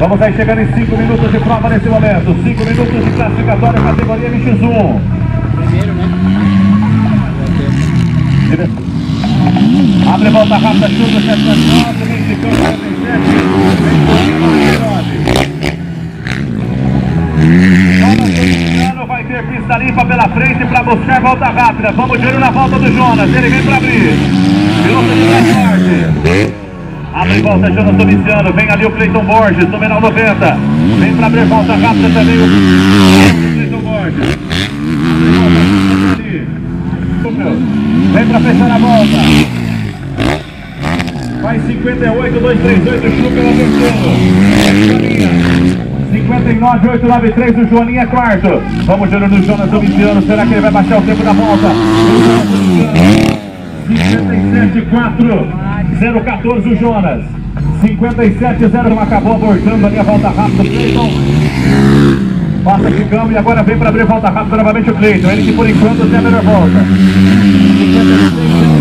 Vamos aí chegando em 5 minutos de prova nesse momento. 5 minutos de classificatória, categoria MX1. Primeiro, né? Abre volta rápida, chuta, 709, 25, 47. Vai ter pista limpa pela frente para buscar volta rápida. Vamos de olho na volta do Jonas. Ele vem para abrir. Piloto de transporte. Abre volta, Jonas Domiciano. Vem ali o Cleiton Borges, numeral 90. Vem para abrir volta rápida também o Cleiton Borges. Vem para fechar a volta. Vai 58, 238, Chuca no terceiro. 59, 893, o Joaninha quarto. Vamos de olho no Jonas Domiciano. Será que ele vai baixar o tempo da volta? 57, 4, 014, o Jonas. 57, 0, acabou abortando ali a volta rápida. Cleiton passa de câmbio e agora vem para abrir volta rápida novamente o Cleiton. Ele que por enquanto tem a melhor volta. 56,